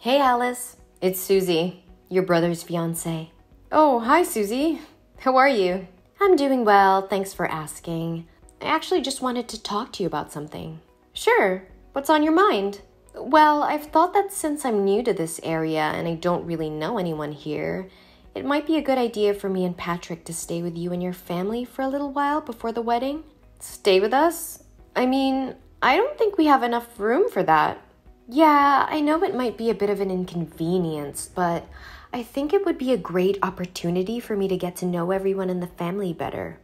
Hey Alice, it's Susie, your brother's fiancée. Oh, hi Susie. How are you? I'm doing well, thanks for asking. I actually just wanted to talk to you about something. Sure. What's on your mind? Well, I've thought that since I'm new to this area and I don't really know anyone here, it might be a good idea for me and Patrick to stay with you and your family for a little while before the wedding. Stay with us? I mean, I don't think we have enough room for that. Yeah, I know it might be a bit of an inconvenience, but I think it would be a great opportunity for me to get to know everyone in the family better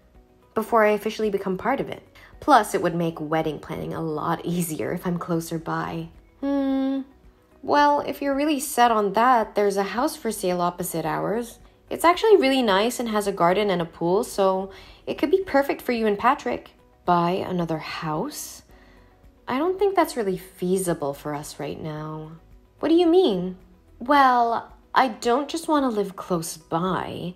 before I officially become part of it. Plus, it would make wedding planning a lot easier if I'm closer by. Well, if you're really set on that, there's a house for sale opposite ours. It's actually really nice and has a garden and a pool, so it could be perfect for you and Patrick. Buy another house? I don't think that's really feasible for us right now. What do you mean? Well, I don't just want to live close by.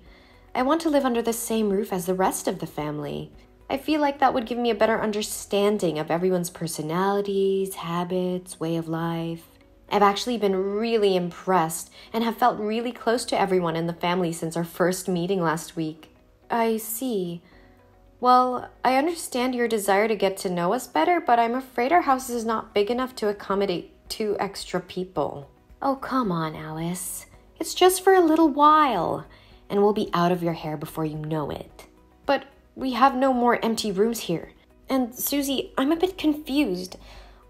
I want to live under the same roof as the rest of the family. I feel like that would give me a better understanding of everyone's personalities, habits, way of life. I've actually been really impressed and have felt really close to everyone in the family since our first meeting last week. I see. Well, I understand your desire to get to know us better, but I'm afraid our house is not big enough to accommodate 2 extra people. Oh, come on, Alice. It's just for a little while, and we'll be out of your hair before you know it. But we have no more empty rooms here. And Susie, I'm a bit confused.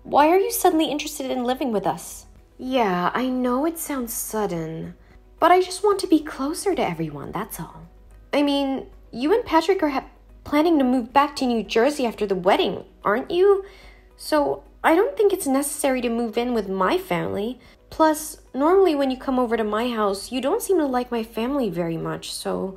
Why are you suddenly interested in living with us? Yeah, I know it sounds sudden, but I just want to be closer to everyone, that's all. I mean, you and Patrick are planning to move back to New Jersey after the wedding, aren't you? So I don't think it's necessary to move in with my family. Plus, normally when you come over to my house, you don't seem to like my family very much, so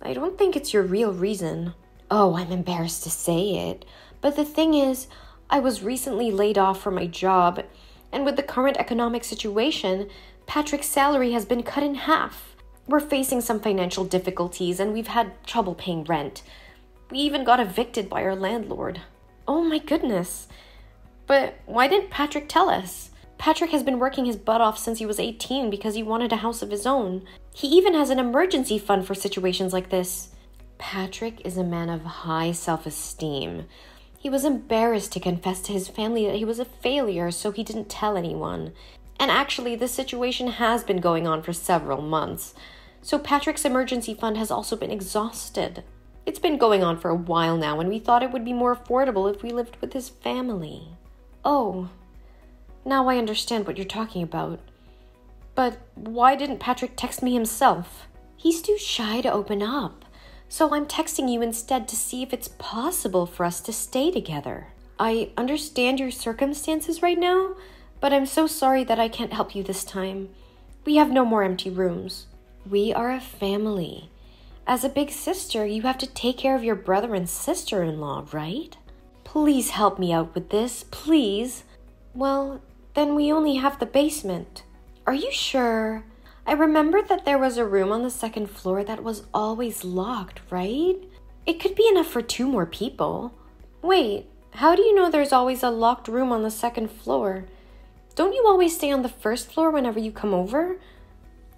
I don't think it's your real reason. Oh, I'm embarrassed to say it, but the thing is, I was recently laid off from my job, and with the current economic situation, Patrick's salary has been cut in half. We're facing some financial difficulties, and we've had trouble paying rent. We even got evicted by our landlord. Oh my goodness. But why didn't Patrick tell us? Patrick has been working his butt off since he was 18 because he wanted a house of his own. He even has an emergency fund for situations like this. Patrick is a man of high self-esteem. He was embarrassed to confess to his family that he was a failure, so he didn't tell anyone. And actually, this situation has been going on for several months. So Patrick's emergency fund has also been exhausted. It's been going on for a while now, and we thought it would be more affordable if we lived with his family. Oh, now I understand what you're talking about. But why didn't Patrick text me himself? He's too shy to open up. So I'm texting you instead to see if it's possible for us to stay together. I understand your circumstances right now, but I'm so sorry that I can't help you this time. We have no more empty rooms. We are a family. As a big sister, you have to take care of your brother and sister-in-law, right? Please help me out with this, please. Well, then we only have the basement. Are you sure? I remember that there was a room on the 2nd floor that was always locked, right? It could be enough for 2 more people. Wait, how do you know there's always a locked room on the 2nd floor? Don't you always stay on the 1st floor whenever you come over?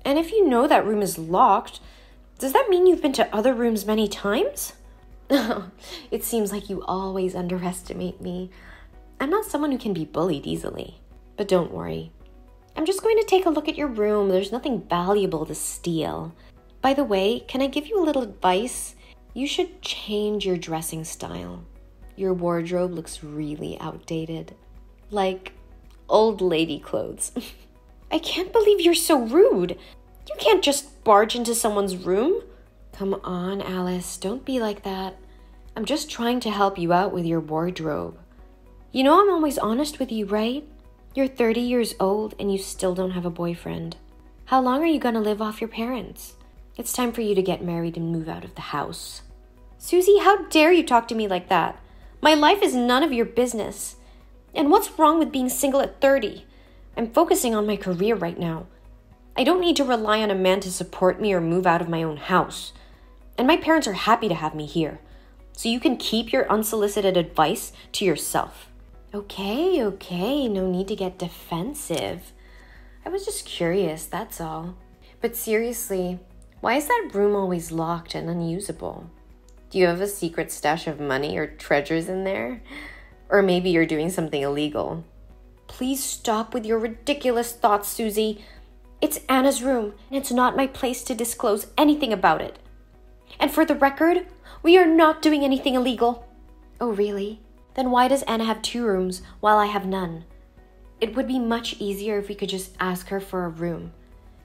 And if you know that room is locked, does that mean you've been to other rooms many times? It seems like you always underestimate me. I'm not someone who can be bullied easily. But don't worry. I'm just going to take a look at your room. There's nothing valuable to steal. By the way, can I give you a little advice? You should change your dressing style. Your wardrobe looks really outdated. Like old lady clothes. I can't believe you're so rude. You can't just barge into someone's room. Come on, Alice. Don't be like that. I'm just trying to help you out with your wardrobe. You know I'm always honest with you, right? You're 30 years old and you still don't have a boyfriend. How long are you going to live off your parents? It's time for you to get married and move out of the house. Susie, how dare you talk to me like that? My life is none of your business. And what's wrong with being single at 30? I'm focusing on my career right now. I don't need to rely on a man to support me or move out of my own house. And my parents are happy to have me here. So you can keep your unsolicited advice to yourself. Okay, no need to get defensive. I was just curious, that's all. But seriously, why is that room always locked and unusable? Do you have a secret stash of money or treasures in there? Or maybe you're doing something illegal. Please stop with your ridiculous thoughts, Susie. It's Anna's room, and it's not my place to disclose anything about it. And for the record, we are not doing anything illegal. Oh, really? Then why does Anna have 2 rooms while I have none? It would be much easier if we could just ask her for a room.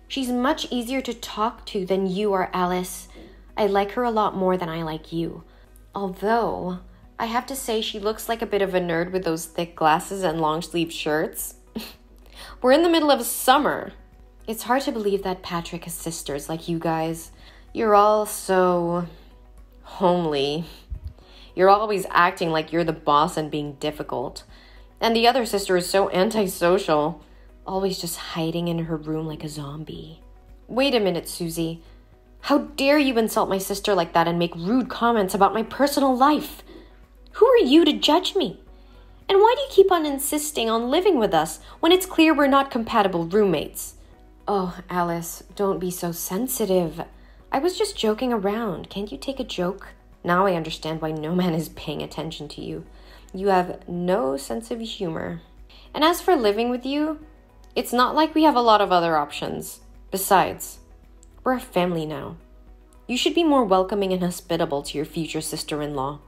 She's much easier to talk to than you are, Alice. I like her a lot more than I like you. Although, I have to say she looks like a bit of a nerd with those thick glasses and long-sleeve shirts. We're in the middle of summer. It's hard to believe that Patrick has sisters like you guys. You're all so homely. You're always acting like you're the boss and being difficult. And the other sister is so antisocial, always just hiding in her room like a zombie. Wait a minute, Susie. How dare you insult my sister like that and make rude comments about my personal life? Who are you to judge me? And why do you keep on insisting on living with us when it's clear we're not compatible roommates? Oh, Alice, don't be so sensitive. I was just joking around. Can't you take a joke? Now I understand why no man is paying attention to you. You have no sense of humor. And as for living with you, it's not like we have a lot of other options. Besides, we're a family now. You should be more welcoming and hospitable to your future sister-in-law.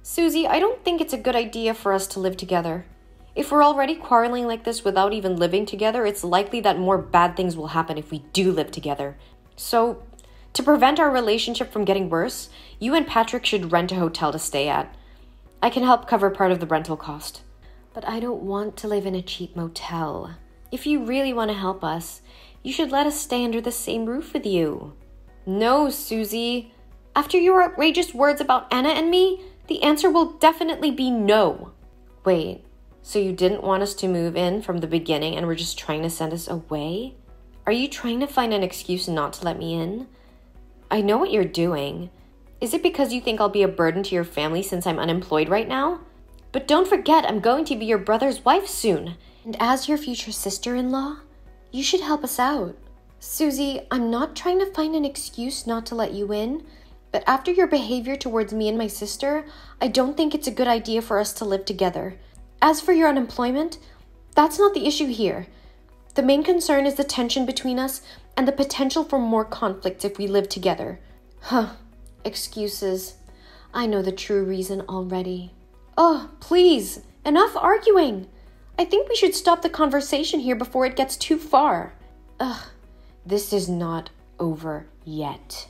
Susie, I don't think it's a good idea for us to live together. If we're already quarreling like this without even living together, it's likely that more bad things will happen if we do live together. So, to prevent our relationship from getting worse, you and Patrick should rent a hotel to stay at. I can help cover part of the rental cost. But I don't want to live in a cheap motel. If you really want to help us, you should let us stay under the same roof with you. No, Susie. After your outrageous words about Anna and me, the answer will definitely be no. Wait, so you didn't want us to move in from the beginning and were just trying to send us away? Are you trying to find an excuse not to let me in? I know what you're doing. Is it because you think I'll be a burden to your family since I'm unemployed right now? But don't forget, I'm going to be your brother's wife soon. And as your future sister-in-law, you should help us out. Susie, I'm not trying to find an excuse not to let you in, but after your behavior towards me and my sister, I don't think it's a good idea for us to live together. As for your unemployment, that's not the issue here. The main concern is the tension between us and the potential for more conflict if we live together. Excuses. I know the true reason already. Oh, please, enough arguing. I think we should stop the conversation here before it gets too far. This is not over yet.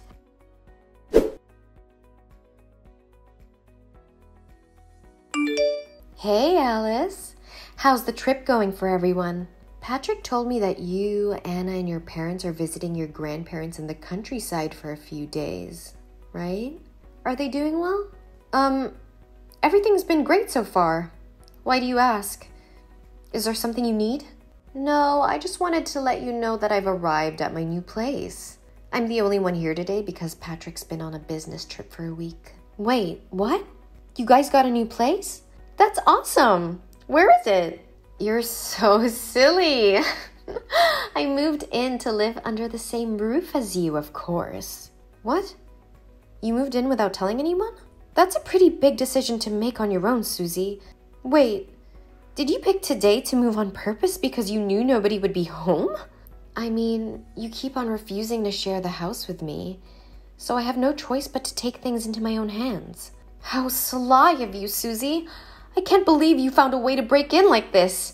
Hey, Alice. How's the trip going for everyone? Patrick told me that you, Anna, and your parents are visiting your grandparents in the countryside for a few days, right? Are they doing well? Everything's been great so far. Why do you ask? Is there something you need? No, I just wanted to let you know that I've arrived at my new place. I'm the only one here today because Patrick's been on a business trip for a week. Wait, what? You guys got a new place? That's awesome. Where is it? You're so silly. I moved in to live under the same roof as you, of course. What? You moved in without telling anyone? That's a pretty big decision to make on your own, Susie. Wait, did you pick today to move on purpose because you knew nobody would be home? I mean, you keep on refusing to share the house with me, so I have no choice but to take things into my own hands. How sly of you, Susie. I can't believe you found a way to break in like this.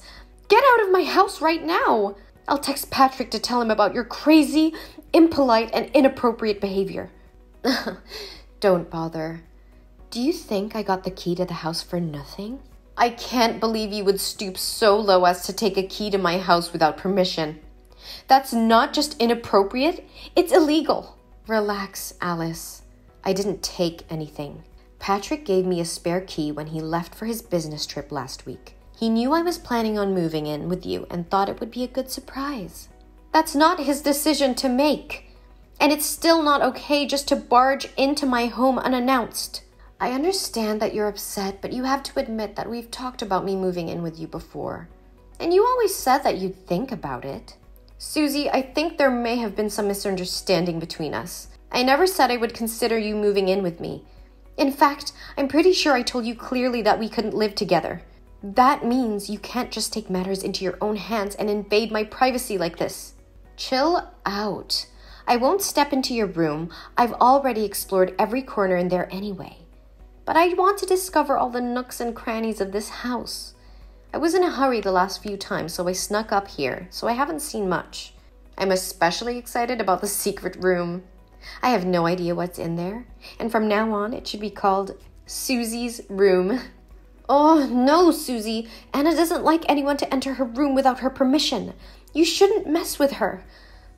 Get out of my house right now. I'll text Patrick to tell him about your crazy, impolite, and inappropriate behavior. Don't bother. Do you think I got the key to the house for nothing? I can't believe you would stoop so low as to take a key to my house without permission. That's not just inappropriate, it's illegal. Relax, Alice. I didn't take anything. Patrick gave me a spare key when he left for his business trip last week. He knew I was planning on moving in with you and thought it would be a good surprise. That's not his decision to make. And it's still not okay just to barge into my home unannounced. I understand that you're upset, but you have to admit that we've talked about me moving in with you before. And you always said that you'd think about it. Susie, I think there may have been some misunderstanding between us. I never said I would consider you moving in with me. In fact, I'm pretty sure I told you clearly that we couldn't live together. That means you can't just take matters into your own hands and invade my privacy like this. Chill out. I won't step into your room. I've already explored every corner in there anyway. But I want to discover all the nooks and crannies of this house. I was in a hurry the last few times, so I snuck up here, so I haven't seen much. I'm especially excited about the secret room. I have no idea what's in there, and from now on, it should be called Susie's room. Oh, no, Susie. Anna doesn't like anyone to enter her room without her permission. You shouldn't mess with her.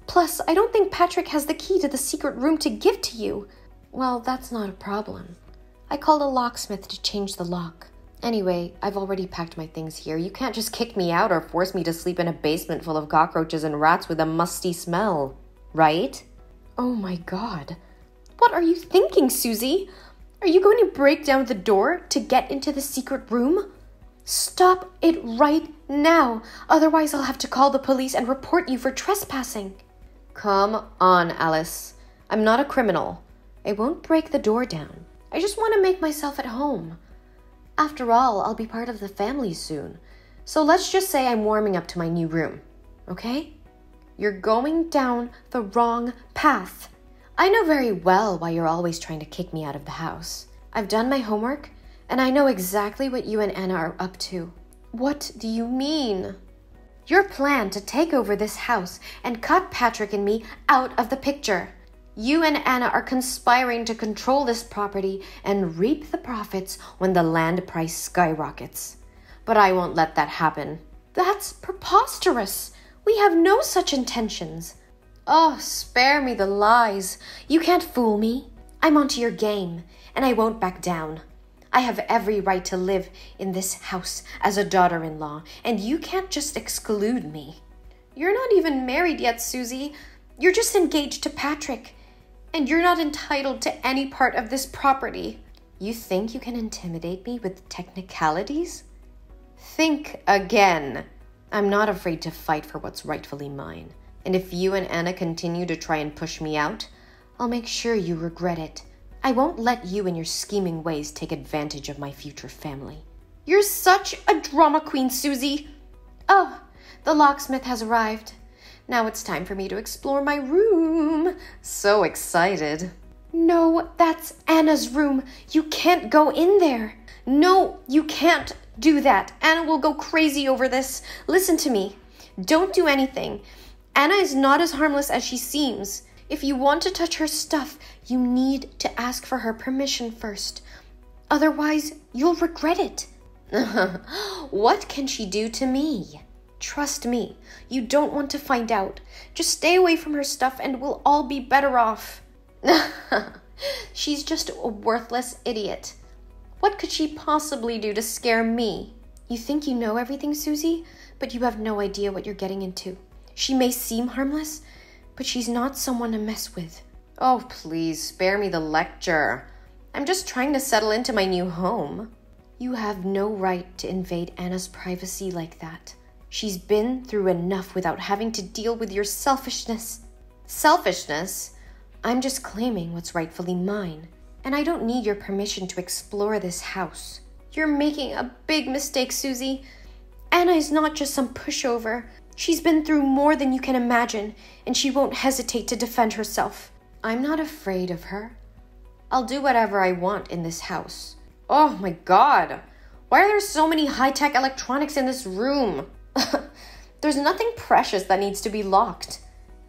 Plus, I don't think Patrick has the key to the secret room to give to you. Well, that's not a problem. I called a locksmith to change the lock. Anyway, I've already packed my things here. You can't just kick me out or force me to sleep in a basement full of cockroaches and rats with a musty smell, right? Oh my God. What are you thinking, Susie? Are you going to break down the door to get into the secret room? Stop it right now. Otherwise, I'll have to call the police and report you for trespassing. Come on, Alice. I'm not a criminal. I won't break the door down. I just want to make myself at home. After all, I'll be part of the family soon. So let's just say I'm warming up to my new room, okay? You're going down the wrong path. I know very well why you're always trying to kick me out of the house. I've done my homework, and I know exactly what you and Anna are up to. What do you mean? Your plan to take over this house and cut Patrick and me out of the picture. You and Anna are conspiring to control this property and reap the profits when the land price skyrockets. But I won't let that happen. That's preposterous. We have no such intentions. Oh, spare me the lies. You can't fool me. I'm onto your game, and I won't back down. I have every right to live in this house as a daughter-in-law, and you can't just exclude me. You're not even married yet, Susie. You're just engaged to Patrick. And you're not entitled to any part of this property. You think you can intimidate me with technicalities? Think again. I'm not afraid to fight for what's rightfully mine. And if you and Anna continue to try and push me out, I'll make sure you regret it. I won't let you and your scheming ways take advantage of my future family. You're such a drama queen, Susie. Oh, the locksmith has arrived. Now it's time for me to explore my room. So excited. No, that's Anna's room. You can't go in there. No, you can't do that. Anna will go crazy over this. Listen to me. Don't do anything. Anna is not as harmless as she seems. If you want to touch her stuff, you need to ask for her permission first. Otherwise, you'll regret it. What can she do to me? Trust me, you don't want to find out. Just stay away from her stuff and we'll all be better off. She's just a worthless idiot. What could she possibly do to scare me? You think you know everything, Susie, but you have no idea what you're getting into. She may seem harmless, but she's not someone to mess with. Oh, please, spare me the lecture. I'm just trying to settle into my new home. You have no right to invade Anna's privacy like that. She's been through enough without having to deal with your selfishness. Selfishness? I'm just claiming what's rightfully mine, and I don't need your permission to explore this house. You're making a big mistake, Susie. Anna is not just some pushover. She's been through more than you can imagine, and she won't hesitate to defend herself. I'm not afraid of her. I'll do whatever I want in this house. Oh my God! Why are there so many high-tech electronics in this room? There's nothing precious that needs to be locked.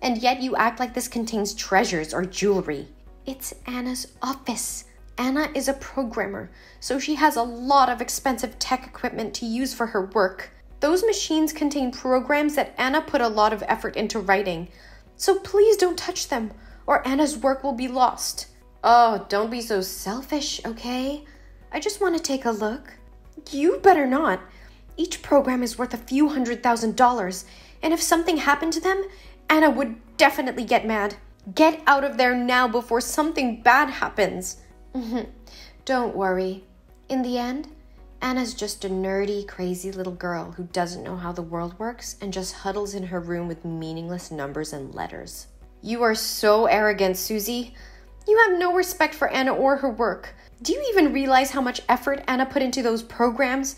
And yet you act like this contains treasures or jewelry. It's Anna's office. Anna is a programmer, so she has a lot of expensive tech equipment to use for her work. Those machines contain programs that Anna put a lot of effort into writing. So please don't touch them, or Anna's work will be lost. Oh, don't be so selfish, okay? I just want to take a look. You better not. Each program is worth a few $100,000, and if something happened to them, Anna would definitely get mad. Get out of there now before something bad happens. Don't worry. In the end, Anna's just a nerdy, crazy little girl who doesn't know how the world works and just huddles in her room with meaningless numbers and letters. You are so arrogant, Susie. You have no respect for Anna or her work. Do you even realize how much effort Anna put into those programs?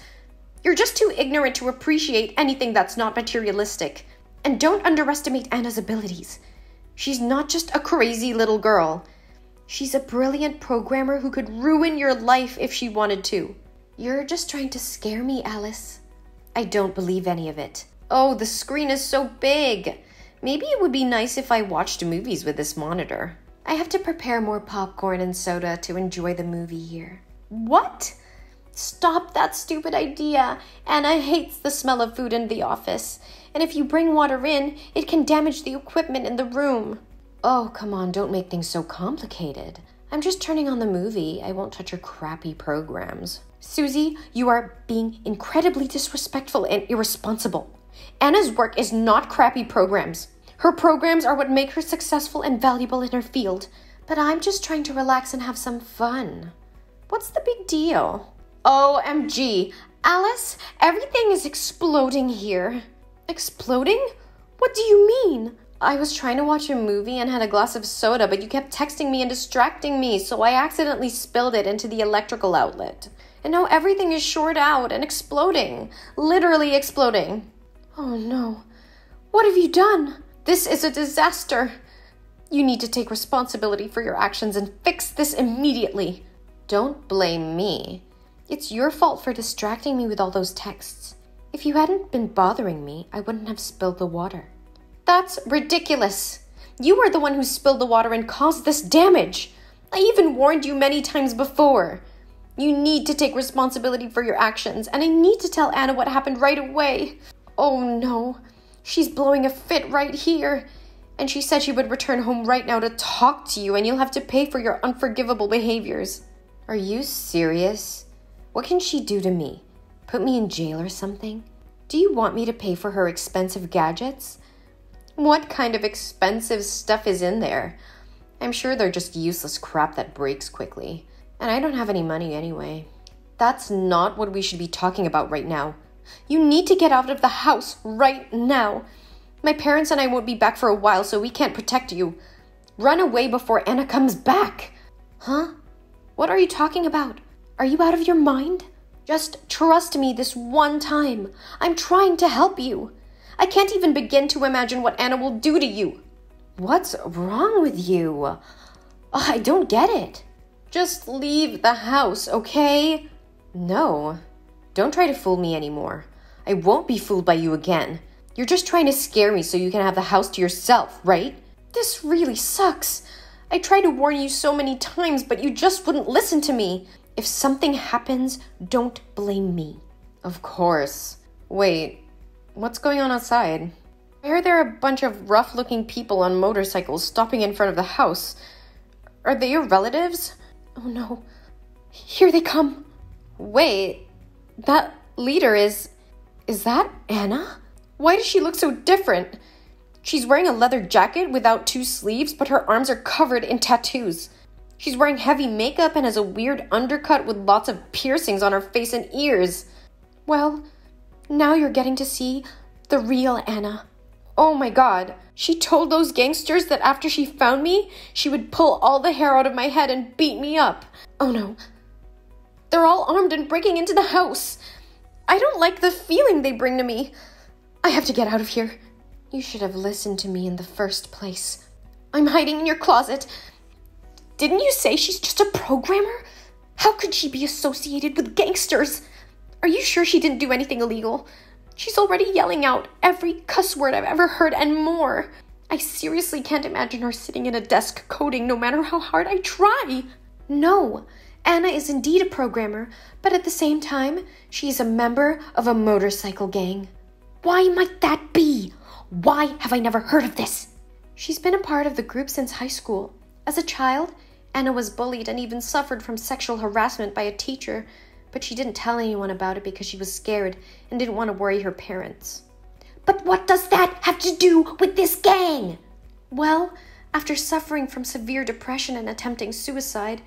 You're just too ignorant to appreciate anything that's not materialistic. And don't underestimate Anna's abilities. She's not just a crazy little girl. She's a brilliant programmer who could ruin your life if she wanted to. You're just trying to scare me, Alice. I don't believe any of it. Oh, the screen is so big. Maybe it would be nice if I watched movies with this monitor. I have to prepare more popcorn and soda to enjoy the movie here. What? Stop that stupid idea. Anna hates the smell of food in the office. And if you bring water in, it can damage the equipment in the room. Oh, come on, don't make things so complicated. I'm just turning on the movie. I won't touch your crappy programs. Susie, you are being incredibly disrespectful and irresponsible. Anna's work is not crappy programs. Her programs are what make her successful and valuable in her field. But I'm just trying to relax and have some fun. What's the big deal? OMG. Alice, everything is exploding here. Exploding? What do you mean? I was trying to watch a movie and had a glass of soda, but you kept texting me and distracting me, so I accidentally spilled it into the electrical outlet. And now everything is short out and exploding. Literally exploding. Oh no. What have you done? This is a disaster. You need to take responsibility for your actions and fix this immediately. Don't blame me. It's your fault for distracting me with all those texts. If you hadn't been bothering me, I wouldn't have spilled the water. That's ridiculous. You are the one who spilled the water and caused this damage. I even warned you many times before. You need to take responsibility for your actions, and I need to tell Anna what happened right away. Oh no, she's blowing a fit right here. And she said she would return home right now to talk to you, and you'll have to pay for your unforgivable behaviors. Are you serious? What can she do to me? Put me in jail or something? Do you want me to pay for her expensive gadgets? What kind of expensive stuff is in there? I'm sure they're just useless crap that breaks quickly. And I don't have any money anyway. That's not what we should be talking about right now. You need to get out of the house right now. My parents and I won't be back for a while, so we can't protect you. Run away before Anna comes back. Huh? What are you talking about? Are you out of your mind? Just trust me this one time. I'm trying to help you. I can't even begin to imagine what Anna will do to you. What's wrong with you? Oh, I don't get it. Just leave the house, okay? No, don't try to fool me anymore. I won't be fooled by you again. You're just trying to scare me so you can have the house to yourself, right? This really sucks. I tried to warn you so many times, but you just wouldn't listen to me. If something happens, don't blame me. Of course. Wait, what's going on outside? Why are there a bunch of rough-looking people on motorcycles stopping in front of the house? Are they your relatives? Oh no, here they come. Wait, that leader is that Anna? Why does she look so different? She's wearing a leather jacket without 2 sleeves, but her arms are covered in tattoos. She's wearing heavy makeup and has a weird undercut with lots of piercings on her face and ears. Well, now you're getting to see the real Anna. Oh my god, she told those gangsters that after she found me, she would pull all the hair out of my head and beat me up. Oh no. They're all armed and breaking into the house. I don't like the feeling they bring to me. I have to get out of here. You should have listened to me in the first place. I'm hiding in your closet. Didn't you say she's just a programmer? How could she be associated with gangsters? Are you sure she didn't do anything illegal? She's already yelling out every cuss word I've ever heard and more. I seriously can't imagine her sitting at a desk coding no matter how hard I try. No, Anna is indeed a programmer, but at the same time, she's a member of a motorcycle gang. Why might that be? Why have I never heard of this? She's been a part of the group since high school. As a child, Anna was bullied and even suffered from sexual harassment by a teacher, but she didn't tell anyone about it because she was scared and didn't want to worry her parents. But what does that have to do with this gang? Well, after suffering from severe depression and attempting suicide,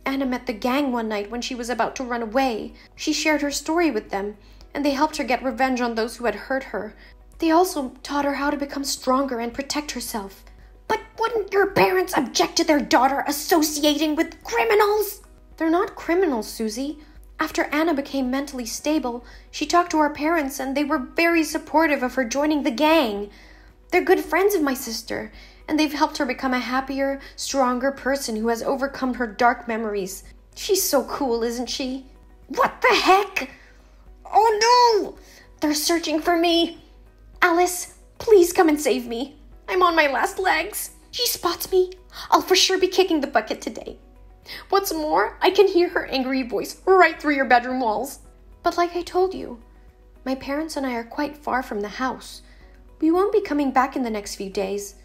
Anna met the gang one night when she was about to run away. She shared her story with them, and they helped her get revenge on those who had hurt her. They also taught her how to become stronger and protect herself. But wouldn't your parents object to their daughter associating with criminals? They're not criminals, Susie. After Anna became mentally stable, she talked to her parents and they were very supportive of her joining the gang. They're good friends of my sister, and they've helped her become a happier, stronger person who has overcome her dark memories. She's so cool, isn't she? What the heck? Oh no! They're searching for me. Alice, please come and save me. I'm on my last legs. She spots me. I'll for sure be kicking the bucket today. What's more, I can hear her angry voice right through your bedroom walls. But like I told you, my parents and I are quite far from the house. We won't be coming back in the next few days.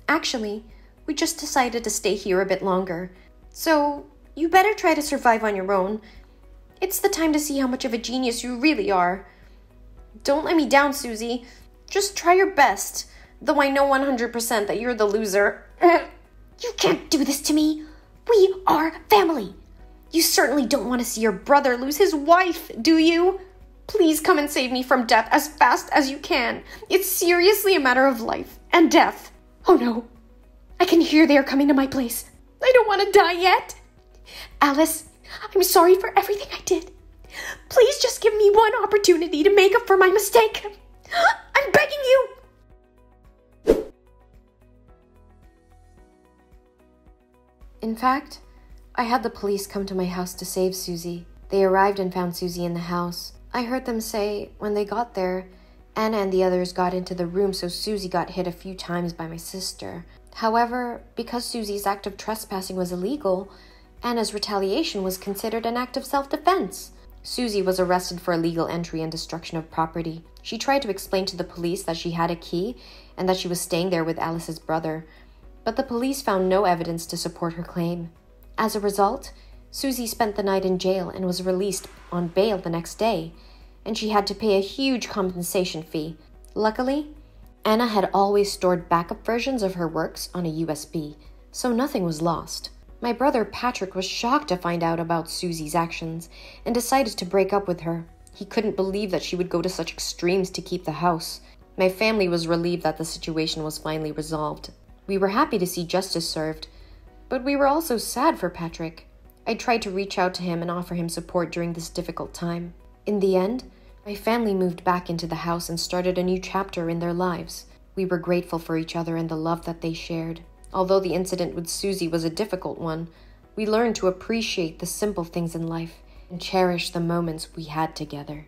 Actually, we just decided to stay here a bit longer. So, you better try to survive on your own. It's the time to see how much of a genius you really are. Don't let me down, Susie. Just try your best, though I know 100% that you're the loser. You can't do this to me. We are family. You certainly don't want to see your brother lose his wife, do you? Please come and save me from death as fast as you can. It's seriously a matter of life and death. Oh no, I can hear they are coming to my place. I don't want to die yet. Alice, I'm sorry for everything I did. Please just give me one opportunity to make up for my mistake. I'm begging you. In fact, I had the police come to my house to save Susie. They arrived and found Susie in the house. I heard them say, when they got there, Anna and the others got into the room, so Susie got hit a few times by my sister. However, because Susie's act of trespassing was illegal, Anna's retaliation was considered an act of self-defense. Susie was arrested for illegal entry and destruction of property. She tried to explain to the police that she had a key and that she was staying there with Alice's brother, but the police found no evidence to support her claim. As a result, Susie spent the night in jail and was released on bail the next day, and she had to pay a huge compensation fee. Luckily, Anna had always stored backup versions of her works on a USB, so nothing was lost. My brother Patrick was shocked to find out about Susie's actions and decided to break up with her. He couldn't believe that she would go to such extremes to keep the house. My family was relieved that the situation was finally resolved. We were happy to see justice served, but we were also sad for Patrick. I tried to reach out to him and offer him support during this difficult time. In the end, my family moved back into the house and started a new chapter in their lives. We were grateful for each other and the love that they shared. Although the incident with Susie was a difficult one, we learned to appreciate the simple things in life and cherish the moments we had together.